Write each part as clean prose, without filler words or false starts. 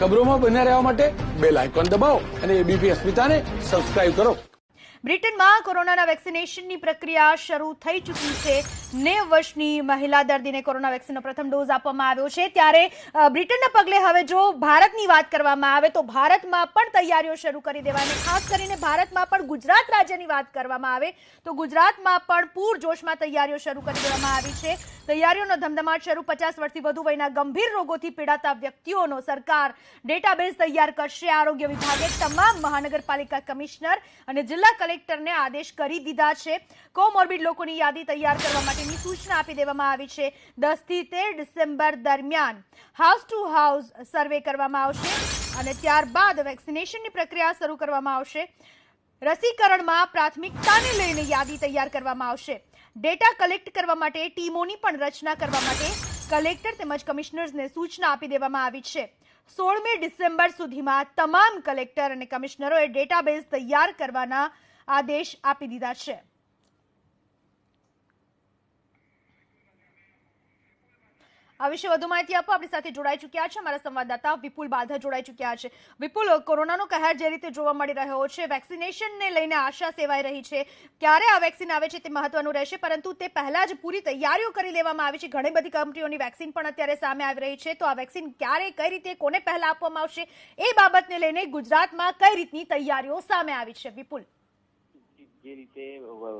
ખબરોમાં બન્યા રહેવા માટે બેલ આઇકોન દબાવો અને એબીપી અસ્મિતાને સબસ્ક્રાઇબ કરો। બ્રિટનમાં કોરોનાના વેક્સિનેશનની પ્રક્રિયા શરૂ થઈ ચૂકી છે। 90 વર્ષની મહિલા દર્દીને કોરોના વેક્સિનનો પ્રથમ ડોઝ આપવામાં આવ્યો છે। ત્યારે બ્રિટનના પગલે હવે જો ભારતની વાત કરવામાં આવે તો ભારતમાં પણ તૈયારીઓ શરૂ કરી દેવાય, ખાસ કરીને ભારતમાં પણ ગુજરાત રાજ્યની વાત કરવામાં આવે તો ગુજરાતમાં પણ પૂરજોશમાં તૈયારીઓ શરૂ કરી દેવામાં આવી છે। તૈયારીઓનો ધમધમાટ શરૂ। 50 વર્ષથી વધુ વયના ગંભીર રોગોથી પીડાતા વ્યક્તિઓનો સરકાર ડેટાબેઝ તૈયાર કરશે। આરોગ્ય વિભાગે તમામ મહાનગરપાલિકા કમિશનર અને જિલ્લા કલેક્ટરને આદેશ કરી દીધા છે। કોમોર્બિડ લોકોની યાદી તૈયાર કરવા માટેની સૂચના આપી દેવામાં આવી છે। 10 થી 13 ડિસેમ્બર દરમિયાન હાઉસ ટુ હાઉસ સર્વે કરવામાં આવશે અને ત્યારબાદ વેક્સિનેશનની પ્રક્રિયા શરૂ કરવામાં આવશે। રસીકરણમાં પ્રાથમિકતાને લઈને યાદી તૈયાર કરવામાં આવશે। ડેટા કલેક્ટ કરવા માટે ટીમોની પણ રચના કરવા માટે કલેક્ટર તેમજ કમિશનર્સને સૂચના આપી દેવામાં આવી છે। 16મી ડિસેમ્બર સુધીમાં તમામ કલેક્ટર અને કમિશનરોએ ડેટાબેઝ તૈયાર કરવાના આદેશ આપી દીધા છે। આ વિશે વધુ માહિતી આપવા આપણી સાથે જોડાઈ ચૂક્યા છે અમારા સંવાદદાતા વિપુલ બાધા જોડાઈ ચૂક્યા છે। વિપુલ, કોરોનાનો કહેર જે રીતે જોવા મળી રહ્યો છે, વેક્સિનેશનને લઈને આશા સેવાઈ રહી છે, ક્યારે આ વેક્સિન આવે છે તે મહત્વનું રહેશે, પરંતુ તે પહેલા જ પૂરી તૈયારીઓ કરી લેવામાં આવી છે। ઘણી બધી કંપનીઓની વેક્સિન પણ અત્યારે સામે આવી રહી છે, તો આ વેક્સિન ક્યારે, કઈ રીતે, કોને પહેલા આપવામાં આવશે એ બાબતને લઈને ગુજરાતમાં કઈ રીતની તૈયારીઓ સામે આવી છે? વિપુલ, જે રીતે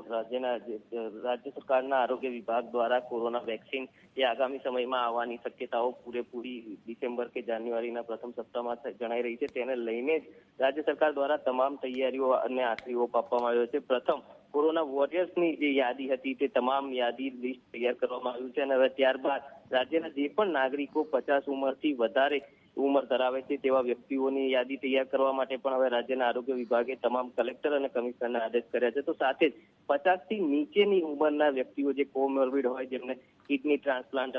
રાજ્ય સરકારના આરોગ્ય વિભાગ દ્વારા કોરોના વેક્સિન એ આગામી સમયમાં આવવાની શક્યતાઓ પૂરેપૂરી ડિસેમ્બર કે જાન્યુઆરીના પ્રથમ સપ્તાહમાં જણાઈ રહી છે, તેને લઈને જ રાજ્ય સરકાર દ્વારા તમામ તૈયારીઓ અને આખરી ઓપ આપવામાં આવ્યો છે। પ્રથમ કોરોના વોરિયર્સની જે યાદી હતી તે તમામ યાદી લિસ્ટ તૈયાર કરવામાં આવ્યું છે અને હવે ત્યારબાદ રાજ્યના જે પણ નાગરિકો 50 ઉંમરથી વધારે ઉંમર ધરાવે છે તેવા વ્યક્તિઓની યાદી તૈયાર કરવા માટે પણ હવે રાજ્યના આરોગ્ય વિભાગે તમામ કલેક્ટર અને કમિશનરને આદેશ કર્યા છે। તો સાથે જ 50 થી નીચેની ઉંમરના વ્યક્તિઓ જે કોમોર્બિડ હોય, જેમને કિડની ટ્રાન્સપ્લાન્ટ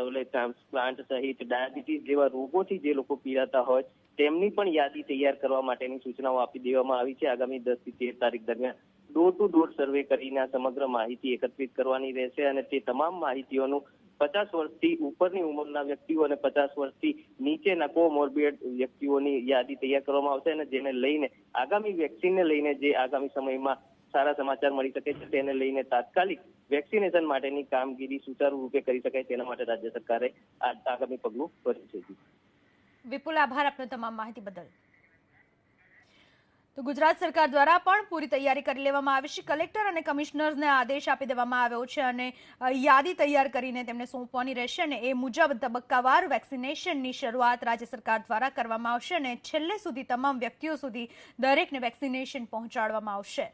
સહિત ડાયાબિટીસ જેવા રોગોથી જે લોકો પીડાતા હોય તેમની પણ યાદી તૈયાર કરવા માટેની સૂચનાઓ આપી દેવામાં આવી છે। આગામી 10 થી 13 તારીખ દરમિયાન ડોર ટુ ડોર સર્વે કરીને સમગ્ર માહિતી એકત્રિત કરવાની રહેશે અને તે તમામ માહિતીઓનું 50 વર્ષથી ઉપરની ઉંમરના વ્યક્તિઓ અને 50 વર્ષથી નીચેના કોમોર્બિડ વ્યક્તિઓની યાદી તૈયાર કરવામાં આવશે અને જેને લઈને આગામી વેક્સિનને લઈને જે આગામી સમયમાં સારા સમાચાર મળી શકે છે તેને લઈને તાત્કાલિક વેક્સિનેશન માટેની કામગીરી સુચારુ રૂપે કરી શકાય તેના માટે રાજ્ય સરકારે આગામી પગલું ભર્યું છે। વિપુલ, આભાર આપનો તમામ માહિતી બદલ। તો ગુજરાત સરકાર દ્વારા પણ પૂરી તૈયારી કરી લેવામાં આવી છે। કલેક્ટર અને કમિશનર્સને આદેશ આપી દેવામાં આવ્યો છે અને યાદી તૈયાર કરીને તેમને સોંપવાની રહેશે અને એ મુજબ તબક્કાવાર વેક્સિનેશનની શરૂઆત રાજ્ય સરકાર દ્વારા કરવામાં આવશે અને છેલ્લે સુધી તમામ વ્યક્તિઓ સુધી દરેકને વેક્સિનેશન પહોંચાડવામાં આવશે।